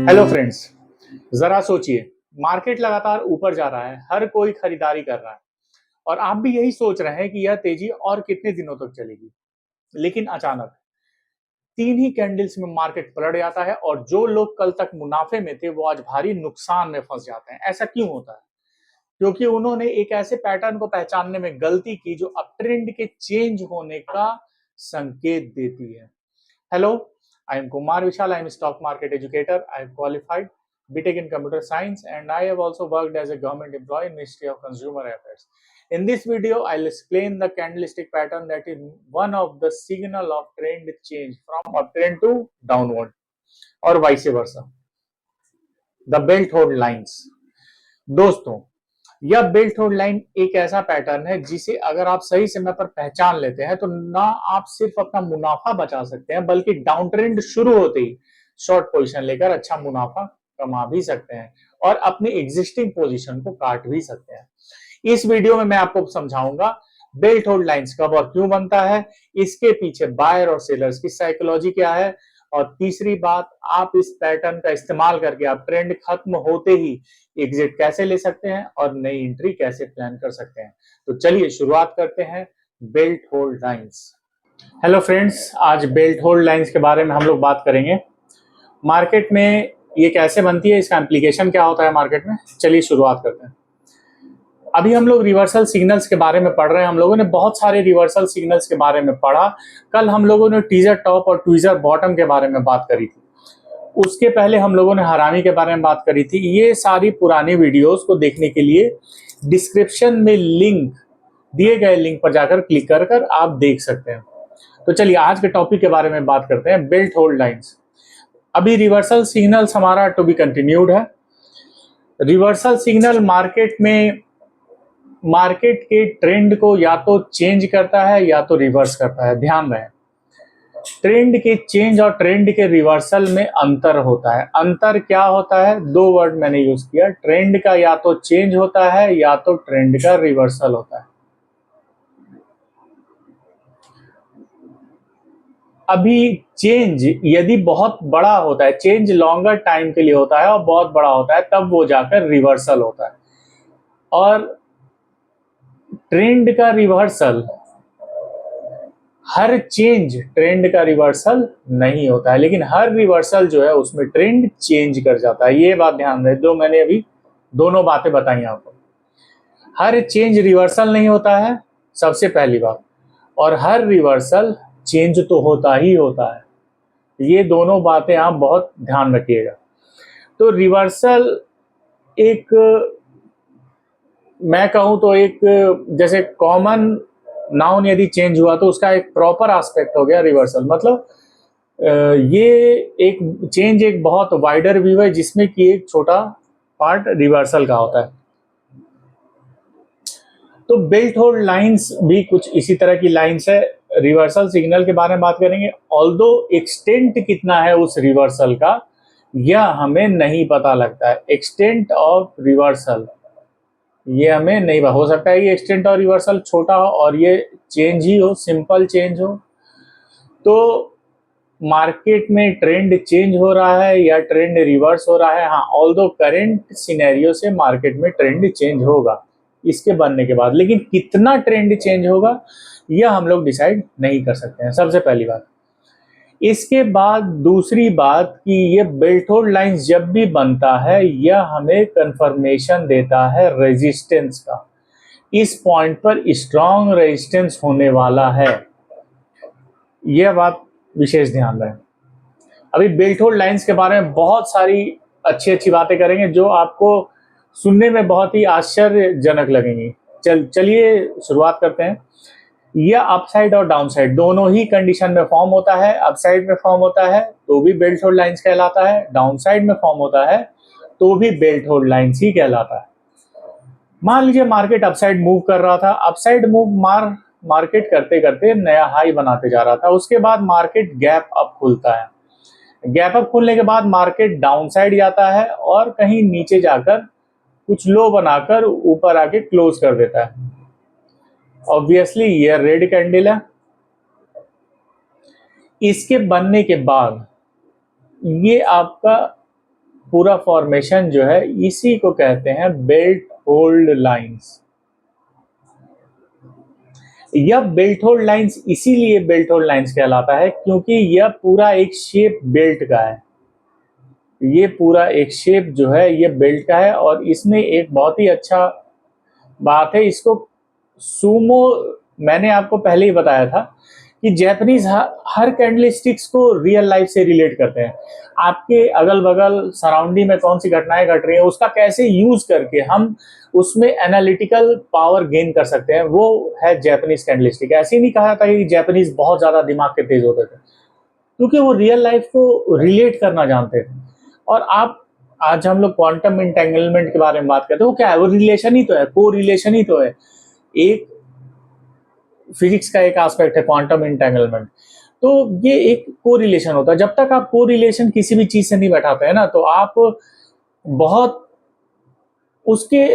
Hello friends, जरा सोचिए। Market लगातार ऊपर जा रहा है, हर कोई खरीदारी कर रहा है और आप भी यही सोच रहे हैं कि यह तेजी और कितने दिनों तक चलेगी। लेकिन अचानक 3 ही कैंडल्स में मार्केट पलट जाता है और जो लोग कल तक मुनाफे में थे वो आज भारी नुकसान में फंस जाते हैं। ऐसा क्यों होता है? क्योंकि उन्होंने एक ऐसे पैटर्न को पहचानने में गलती की जो अप ट्रेंड के चेंज होने का संकेत देती है। Hello, I am Kumar Vishal. I am a stock market educator. I have qualified BTech in computer science and I have also worked as a government employee in Ministry of Consumer Affairs. In this video, I'll explain the candlestick pattern that is one of the signal of trend change from uptrend to downward or vice versa. The belt hold lines. दोस्तों, यह belt hold line एक ऐसा pattern है जिसे अगर आप सही समय पर पहचान लेते हैं तो ना आप सिर्फ अपना मुनाफा बचा सकते हैं बल्कि डाउन ट्रेंड शुरू होते ही शॉर्ट पोजीशन लेकर अच्छा मुनाफा कमा भी सकते हैं और अपनी एग्जिस्टिंग पोजीशन को काट भी सकते हैं। इस वीडियो में मैं आपको समझाऊंगा बेल्ट होल्ड लाइंस कब और क्यों बनता है, इसके पीछे बायर और सेलर्स की साइकोलॉजी क्या है, और तीसरी बात, आप इस पैटर्न का इस्तेमाल करके आप ट्रेंड खत्म होते ही एग्जिट कैसे ले सकते हैं और नई एंट्री कैसे प्लान कर सकते हैं। तो चलिए शुरुआत करते हैं belt hold lines. Hello friends, आज बेल्ट होल्ड लाइंस के बारे में हम लोग बात करेंगे। मार्केट में ये कैसे बनती है, इसका एप्लीकेशन क्या होता है मार्केट में। चलिए शुरुआत करते हैं। अभी हम लोग रिवर्सल सिग्नल्स के बारे में पढ़ रहे हैं। हम लोगों ने बहुत सारे रिवर्सल सिग्नल्स के बारे में पढ़ा। कल हम लोगों ने टीजर टॉप और ट्वीजर बॉटम के बारे में बात करी थी। उसके पहले हम लोगों ने हरामी के बारे में बात करी थी। ये सारी पुरानी वीडियोस को देखने के लिए डिस्क्रिप्शन में लिंक दिए गए लिंक पर जाकर क्लिक कर कर आप देख सकते हैं। तो चलिए आज के टॉपिक के बारे में बात करते हैं, बेल्ट होल्ड लाइंस। अभी रिवर्सल सिग्नल्स हमारा टू बी कंटिन्यूड है। रिवर्सल सिग्नल मार्केट के ट्रेंड को या तो चेंज करता है या तो रिवर्स करता है। ध्यान रहे, ट्रेंड के चेंज और ट्रेंड के रिवर्सल में अंतर होता है। अंतर क्या होता है? 2 वर्ड मैंने यूज किया। ट्रेंड का या तो चेंज होता है या तो ट्रेंड का रिवर्सल होता है। अभी चेंज यदि बहुत बड़ा होता है, चेंज लॉन्गर टाइम के लिए होता है और बहुत बड़ा होता है, तब वो जाकर रिवर्सल होता है। और ट्रेंड का रिवर्सल, हर चेंज ट्रेंड का रिवर्सल नहीं होता है, लेकिन हर रिवर्सल जो है उसमें ट्रेंड चेंज कर जाता है। ये बात ध्यान रहे, जो मैंने अभी दोनों बातें बताई आपको। हर चेंज रिवर्सल नहीं होता है, सबसे पहली बात, और हर रिवर्सल चेंज तो होता ही होता है। ये दोनों बातें आप बहुत ध्यान रखिएगा। तो रिवर्सल एक, मैं कहूं तो एक, जैसे कॉमन नाउन यदि चेंज हुआ तो उसका एक प्रॉपर एस्पेक्ट हो गया रिवर्सल। मतलब ये एक चेंज एक बहुत वाइडर व्यू है जिसमें कि एक छोटा पार्ट रिवर्सल का होता है। तो बेल्ट होल्ड लाइंस भी कुछ इसी तरह की लाइंस है। रिवर्सल सिग्नल के बारे में बात करेंगे। ऑल्दो एक्सटेंट कितना है उस रिवर्सल का, यह हमें नहीं पता लगता है। एक्सटेंट ऑफ रिवर्सल ये हमें नहीं, हो सकता है कि एक्सटेंट और रिवर्सल छोटा हो और ये चेंज ही हो, सिंपल चेंज हो। तो मार्केट में ट्रेंड चेंज हो रहा है या ट्रेंड रिवर्स हो रहा है। हाँ, ऑल्दो करंट सिनेरियो से मार्केट में ट्रेंड चेंज होगा इसके बनने के बाद, लेकिन कितना ट्रेंड चेंज होगा यह हम लोग डिसाइड नहीं कर सकते हैं, सबसे पहली बात। इसके बाद दूसरी बात कि ये बेल्ट होल्ड लाइंस जब भी बनता है यह हमें कंफर्मेशन देता है रेजिस्टेंस का। इस पॉइंट पर स्ट्रॉन्ग रेजिस्टेंस होने वाला है, यह बात विशेष ध्यान रहे। अभी बेल्ट होल्ड लाइंस के बारे में बहुत सारी अच्छी अच्छी बातें करेंगे जो आपको सुनने में बहुत ही आश्चर्यजनक लगेंगी। चलिए शुरुआत करते हैं। यह अपसाइड और डाउनसाइड दोनों ही कंडीशन में फॉर्म होता है। अपसाइड में फॉर्म होता है तो भी बेल्ट होल्ड लाइंस कहलाता है, डाउनसाइड में फॉर्म होता है तो भी बेल्ट होल्ड लाइंस ही कहलाता है। मान लीजिए मार्केट अपसाइड मूव कर रहा था। अपसाइड मूव मार्केट करते करते नया हाई बनाते जा रहा था। उसके बाद मार्केट गैप अप खुलता है। गैप अप खुलने के बाद मार्केट डाउनसाइड जाता है और कहीं नीचे जाकर कुछ लो बनाकर ऊपर आके क्लोज कर देता है। ऑब्वियसली ये रेड कैंडल है। इसके बनने के बाद ये आपका पूरा फॉर्मेशन जो है इसी को कहते हैं बेल्ट होल्ड लाइंस। यह बेल्ट होल्ड लाइंस इसीलिए बेल्ट होल्ड लाइंस कहलाता है क्योंकि यह पूरा एक शेप बेल्ट का है। ये पूरा एक शेप जो है ये बेल्ट का है और इसमें एक बहुत ही अच्छा बात है, इसको सूमो, मैंने आपको पहले ही बताया था कि जैपनीज हर कैंडलस्टिक्स को रियल लाइफ से रिलेट करते हैं। आपके अगल बगल सराउंडिंग में कौन सी घटनाएं घट रही हैं उसका कैसे यूज करके हम उसमें एनालिटिकल पावर गेन कर सकते हैं, वो है जैपनीज कैंडलस्टिक। ऐसे ही नहीं कहा था कि जैपनीज बहुत ज्यादा दिमाग के तेज होते थे, क्योंकि वो रियल लाइफ को रिलेट करना जानते थे। और आप आज हम लोग क्वांटम इंटेंगलमेंट के बारे में बात करते हैं, वो क्या है, वो रिलेशन ही तो है, को रिलेशन ही तो है। एक फिजिक्स का एक एस्पेक्ट है क्वांटम इंटेंगलमेंट, तो ये एक को रिलेशन होता है। जब तक आप को रिलेशन किसी भी चीज से नहीं बैठाते हैं ना, तो आप बहुत उसके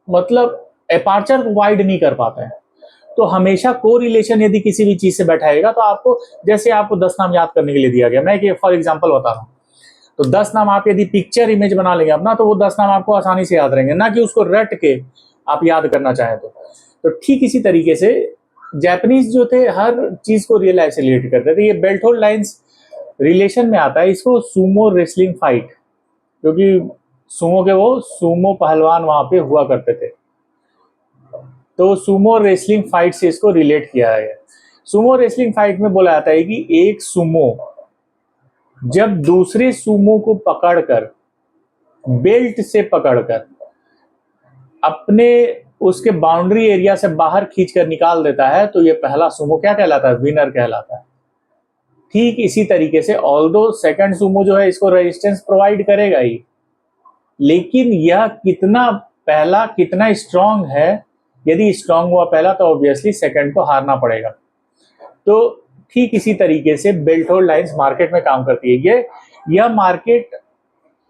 मतलब अपार्चर को वाइड नहीं कर पाते हैं। तो हमेशा को रिलेशन यदि किसी भी चीज से बैठाएगा तो आपको, जैसे आपको 10 नाम याद करने के लिए दिया गया, मैं एक फॉर एग्जांपल बता रहा हूँ, तो 10 नाम आप यदि पिक्चर इमेज बना लेंगे अपना, तो वो 10 नाम आपको आसानी से याद रहेंगे, ना कि उसको रट के आप याद करना चाहें तो ठीक इसी तरीके से जापानीज जो थे हर चीज को रियल लाइफ से रिलेट करते थे। ये बेल्ट होल्ड लाइंस रिलेशन में आता है। इसको सूमो रेसलिंग फाइट, क्योंकि सूमो के वो सूमो पहलवान वहां पे हुआ करते थे, तो सूमो रेसलिंग फाइट से इसको रिलेट किया है। सूमो रेसलिंग फाइट में बोला जाता है कि एक सूमो जब दूसरे सूमो को पकड़कर, बेल्ट से पकड़कर अपने उसके बाउंड्री एरिया से बाहर खींचकर निकाल देता है, तो ये पहला सूमो क्या कहलाता है, विनर कहलाता है। ठीक इसी तरीके से ऑल्दो सेकंड सूमो जो है इसको रेजिस्टेंस प्रोवाइड करेगा ही, लेकिन यह कितना पहला कितना स्ट्रांग है, यदि स्ट्रांग हुआ पहला तो ऑब्वियसली सेकंड को हारना पड़ेगा। तो ठीक इसी तरीके से बेल्ट होल्ड लाइंस मार्केट में काम करती है। यह मार्केट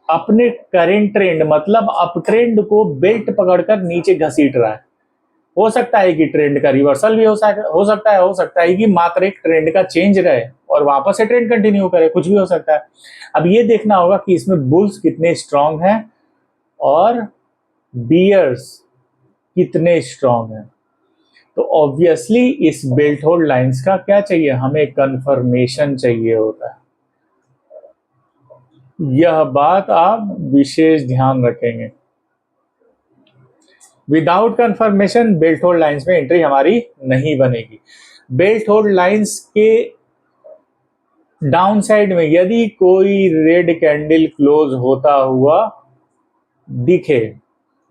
अपने करेंट ट्रेंड मतलब अप ट्रेंड को बेल्ट पकड़कर नीचे घसीट रहा है। हो सकता है कि ट्रेंड का रिवर्सल भी हो सकता है कि मात्र एक ट्रेंड का चेंज रहे और वापस से ट्रेंड कंटिन्यू करे, कुछ भी हो सकता है। अब ये देखना होगा कि इसमें बुल्स कितने स्ट्रांग हैं और बियर्स कितने स्ट्रांग हैं। तो ऑब्वियसली इस बेल्ट होल्ड लाइंस का क्या चाहिए, हमें कंफर्मेशन चाहिए होता है। यह बात आप विशेष ध्यान रखेंगे। Without confirmation belt hold lines में एंट्री हमारी नहीं बनेगी। बेल्ट होल्ड लाइंस के डाउन साइड में यदि कोई रेड कैंडल क्लोज होता हुआ दिखे,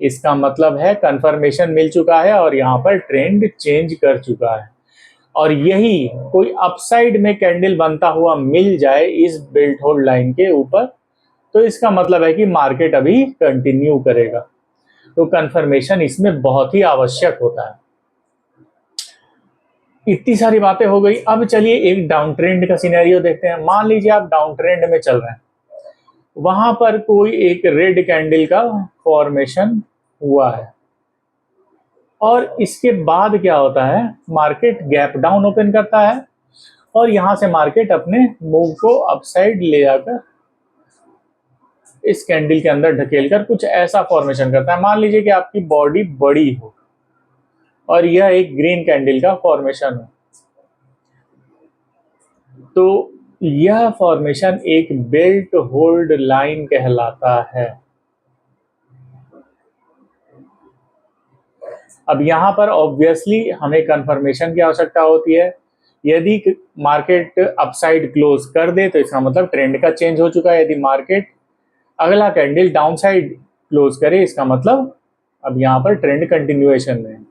इसका मतलब है कंफर्मेशन मिल चुका है और यहां पर ट्रेंड चेंज कर चुका है। और यही कोई अपसाइड में कैंडल बनता हुआ मिल जाए इस बेल्ट होल्ड लाइन के ऊपर, तो इसका मतलब है कि मार्केट अभी कंटिन्यू करेगा। तो कंफर्मेशन इसमें बहुत ही आवश्यक होता है। इतनी सारी बातें हो गई, अब चलिए एक डाउन ट्रेंड का सिनेरियो देखते हैं। मान लीजिए आप डाउन ट्रेंड में चल रहे हैं, वहां पर कोई एक रेड कैंडल का फॉर्मेशन हुआ है और इसके बाद क्या होता है, मार्केट गैप डाउन ओपन करता है और यहां से मार्केट अपने मूव को अपसाइड ले जाकर इस कैंडल के अंदर ढकेलकर कुछ ऐसा फॉर्मेशन करता है। मान लीजिए कि आपकी बॉडी बड़ी हो और यह एक ग्रीन कैंडल का फॉर्मेशन हो, तो यह फॉर्मेशन एक बेल्ट होल्ड लाइन कहलाता है। अब यहां पर ऑब्वियसली हमें कंफर्मेशन की आवश्यकता होती है। यदि मार्केट अपसाइड क्लोज कर दे तो इसका मतलब ट्रेंड का चेंज हो चुका है। यदि मार्केट अगला कैंडल डाउन साइड क्लोज करे, इसका मतलब अब यहां पर ट्रेंड कंटिन्यूएशन में है।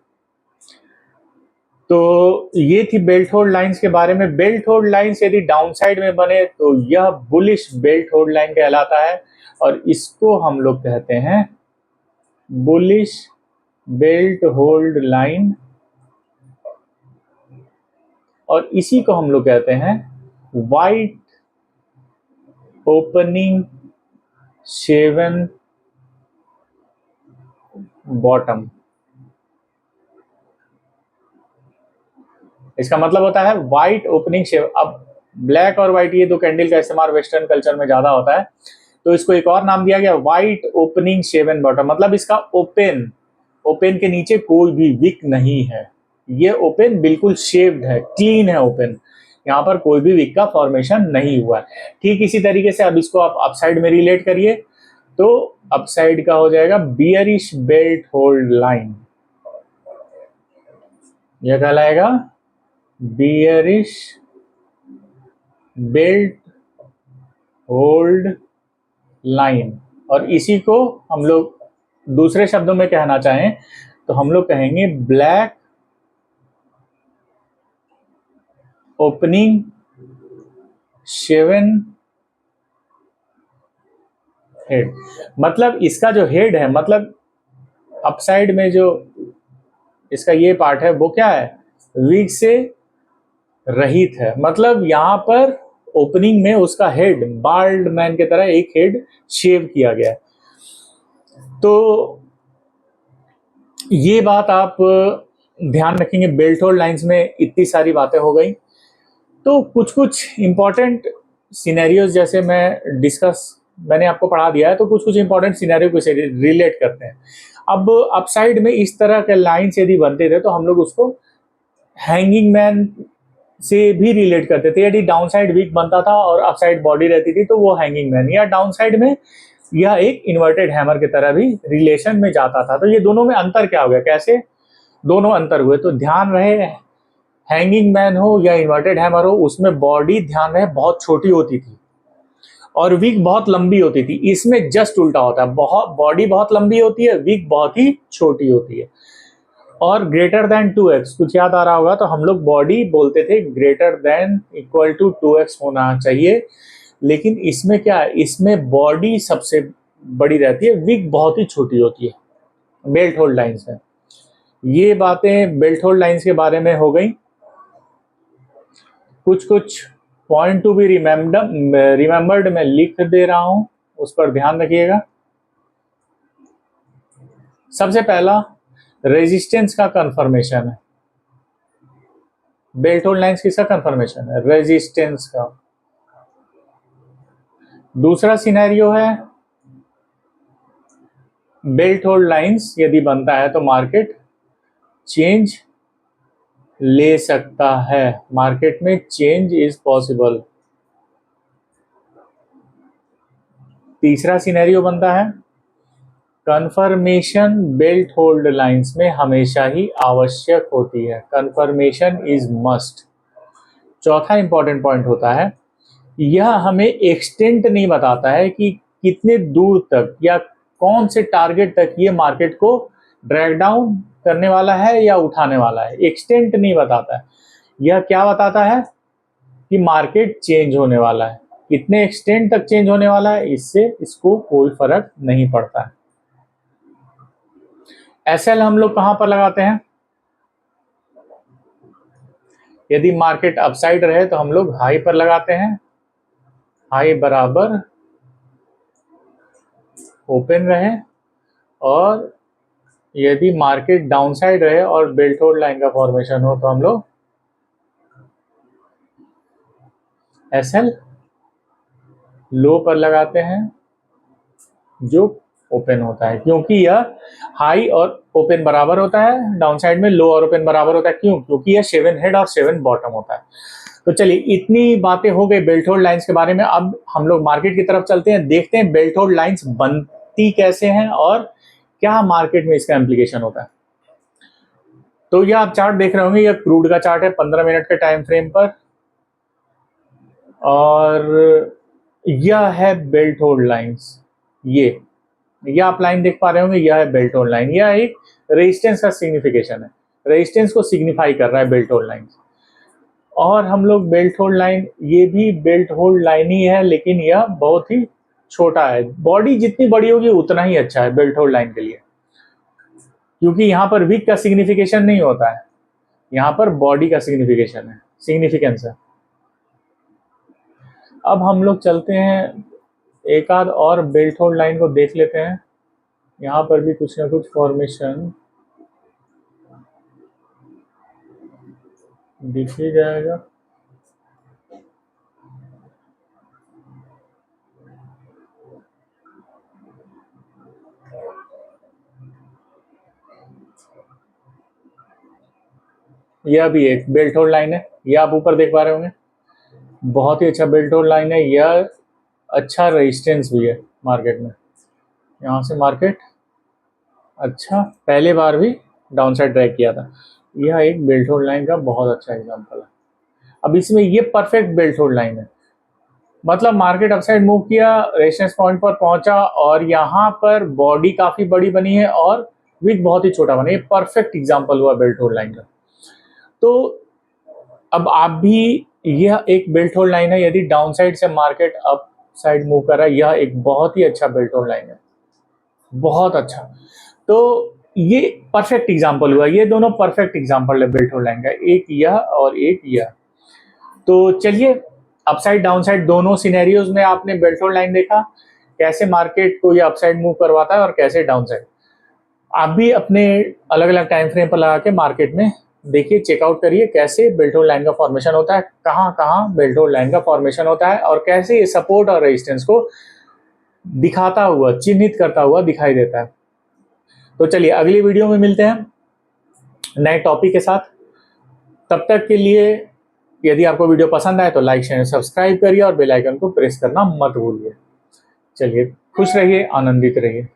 तो ये थी बेल्ट होल्ड लाइंस के बारे में। बेल्ट होल्ड लाइंस यदि डाउन साइड में बने तो यह बुलिश बेल्ट होल्ड लाइन कहलाता है और इसको हम लोग कहते हैं बुलिश बेल्ट होल्ड लाइन, और इसी को हम लोग कहते हैं वाइट ओपनिंग शेवन बॉटम। इसका मतलब होता है व्हाइट ओपनिंग शेव। अब ब्लैक और व्हाइट ये दो कैंडल का इस्तेमाल वेस्टर्न कल्चर में ज्यादा होता है, तो इसको एक और नाम दिया गया वाइट ओपनिंग शेवन बॉटम, मतलब इसका ओपन, ओपन के नीचे कोई भी विक नहीं है, ये ओपन बिल्कुल शेव्ड है, क्लीन है ओपन, यहाँ पर कोई भी विक का फॉर्मेशन नहीं हुआ है। ठीक इसी तरीके से अब इसको आप अपसाइड में रिलेट करिए, तो अपसाइड का हो जाएगा बियरिश बेल्ट होल्ड लाइन, यह कहलाएगा बियरिश बेल्ट होल्ड लाइन। और इसी को हम लोग दूसरे शब्दों में कहना चाहें तो हम लोग कहेंगे ब्लैक ओपनिंग शेवन हेड। मतलब इसका जो हेड है, मतलब अपसाइड में जो इसका ये पार्ट है वो क्या है, विग से रहित है, मतलब यहाँ पर ओपनिंग में उसका हेड बाल्ड मैन की तरह एक हेड शेव किया गया है। तो ये बात आप ध्यान रखेंगे, बेल्ट होल्ड लाइंस में इतनी सारी बातें हो गई। तो कुछ कुछ इंपॉर्टेंट सिनेरियोज जैसे मैंने आपको पढ़ा दिया है, तो कुछ कुछ इंपॉर्टेंट सिनेरियो को से रिलेट करते हैं। अब अपसाइड में इस तरह के लाइन्स यदि बनते थे तो हम लोग उसको हैंगिंग मैन से भी रिलेट करते थे। यदि डाउन साइड वीक बनता था और अपसाइड बॉडी रहती थी तो वो हैंगिंग मैन, या डाउन साइड में यह एक इन्वर्टेड हैमर की तरह भी रिलेशन में जाता था। तो ये दोनों में अंतर क्या हो गया, कैसे दोनों अंतर हुए, तो ध्यान रहे हैंगिंग मैन हो या इन्वर्टेड हैमर हो, उसमें बॉडी ध्यान रहे बहुत छोटी होती थी और विक बहुत लंबी होती थी। इसमें जस्ट उल्टा होता है, बॉडी बहुत लंबी होती है, विक बहुत ही छोटी होती है। और ग्रेटर देन 2x, कुछ याद आ रहा होगा, तो हम लोग बॉडी बोलते थे greater than equal to 2x होना चाहिए, लेकिन इसमें क्या है, इसमें बॉडी सबसे बड़ी रहती है, विक बहुत ही छोटी होती है बेल्ट होल्ड लाइंस में। ये बातें बेल्ट होल्ड लाइंस के बारे में हो गई। कुछ कुछ पॉइंट टू बी रिमेम्बर्ड मैं लिख दे रहा हूं, उस पर ध्यान रखिएगा। सबसे पहला रेजिस्टेंस का कंफर्मेशन है, बेल्ट होल्ड लाइंस किसका कंफर्मेशन है, रेजिस्टेंस का। दूसरा सिनेरियो है बेल्ट होल्ड लाइंस यदि बनता है तो मार्केट चेंज ले सकता है, मार्केट में चेंज इज पॉसिबल। तीसरा सिनेरियो बनता है कंफर्मेशन बेल्ट होल्ड लाइंस में हमेशा ही आवश्यक होती है, कंफर्मेशन इज मस्ट। चौथा इंपॉर्टेंट पॉइंट होता है, यह हमें एक्सटेंट नहीं बताता है कि कितने दूर तक या कौन से टारगेट तक ये मार्केट को ड्रैग डाउन करने वाला है या उठाने वाला है, एक्सटेंट नहीं बताता है। यह क्या बताता है कि मार्केट चेंज होने वाला है, कितने एक्सटेंट तक चेंज होने वाला है, इससे इसको कोई फर्क नहीं पड़ता है। एसएल हम लोग कहां पर लगाते हैं, यदि मार्केट अपसाइड रहे तो हम लोग हाई पर लगाते हैं, हाई बराबर ओपन रहे, और यदि मार्केट डाउनसाइड रहे और बेल्ट होल्ड लाइन का फॉर्मेशन हो तो हम लोग एसएल लो पर लगाते हैं जो ओपन होता है, क्योंकि यह हाई और ओपन बराबर होता है, डाउन साइड में लो और ओपन बराबर होता है। क्यों, क्योंकि यह 7 हेड और 7 बॉटम होता है। तो चलिए इतनी बातें हो गई बेल्ट होल्ड लाइंस के बारे में। अब हम लोग मार्केट की तरफ चलते हैं, देखते हैं बेल्ट होल्ड लाइंस बनती कैसे हैं और क्या मार्केट में इसका इम्प्लीकेशन होता है। तो यह आप चार्ट देख रहे होंगे, यह क्रूड का चार्ट है 15 मिनट के टाइम फ्रेम पर, और यह है बेल्ट होल्ड लाइंस। ये आप लाइन देख पा रहे होंगे, यह है बेल्ट होल्ड लाइन, यह एक रेजिस्टेंस का सिग्निफिकेशन है, रेजिस्टेंस को सिग्निफाई कर रहा है बेल्ट होल्ड लाइन। और हम लोग बेल्ट होल्ड लाइन, ये भी बेल्ट होल्ड लाइन ही है, लेकिन यह बहुत ही छोटा है, बॉडी जितनी बड़ी होगी उतना ही अच्छा है बेल्ट होल्ड लाइन के लिए, क्योंकि यहाँ पर विक का सिग्निफिकेशन नहीं होता है, यहाँ पर बॉडी का सिग्निफिकेंस है। अब हम लोग चलते हैं एक आध और बेल्ट होल्ड लाइन को देख लेते हैं, यहाँ पर भी कुछ ना कुछ फॉर्मेशन दिख ही जाएगा। यह भी एक बेल्ट होल्ड लाइन है, ये आप ऊपर देख पा रहे होंगे, बहुत ही अच्छा बेल्ट होल्ड लाइन है। यह अच्छा रेजिस्टेंस भी है मार्केट में, यहाँ से मार्केट अच्छा पहले बार भी डाउन साइड ट्रैक किया था। यह एक बेल्ट होल्ड लाइन का बहुत अच्छा एग्जांपल है। अब इसमें ये परफेक्ट बेल्ट होल्ड लाइन है, मतलब मार्केट अपसाइड मूव किया, रेजिस्टेंस पॉइंट पर पहुंचा और यहाँ पर बॉडी काफी बड़ी बनी है और विक बहुत ही छोटा बना। ये परफेक्ट एग्जांपल हुआ बेल्ट होल्ड लाइन का। तो अब आप भी, यह एक बेल्ट होल्ड लाइन है, यदि डाउन साइड से मार्केट अप साइड मूव कर रहा है, यह एक बहुत ही अच्छा बेल्ट होल्ड लाइन है, बहुत अच्छा। तो ये परफेक्ट एग्जांपल हुआ, ये दोनों परफेक्ट एग्जांपल है बेल्ट होल्ड लाइन का, एक यह और एक यह। तो चलिए, अपसाइड डाउन साइड दोनों सिनेरियोज में आपने बेल्ट होल्ड लाइन देखा, कैसे मार्केट को ये अपसाइड मूव करवाता है और कैसे डाउन साइड। आप भी अपने अलग अलग टाइम फ्रेम पर लगा के मार्केट में देखिए, चेकआउट करिए कैसे बेल्ट होल्ड लाइन का फॉर्मेशन होता है, कहाँ कहाँ बेल्ट होल्ड लाइन का फॉर्मेशन होता है और कैसे ये सपोर्ट और रेजिस्टेंस को दिखाता हुआ, चिन्हित करता हुआ दिखाई देता है। तो चलिए, अगली वीडियो में मिलते हैं नए टॉपिक के साथ। तब तक के लिए, यदि आपको वीडियो पसंद आए तो लाइक शेयर सब्सक्राइब करिए और बेल आइकन को प्रेस करना मत भूलिए। चलिए, खुश रहिए, आनंदित रहिए।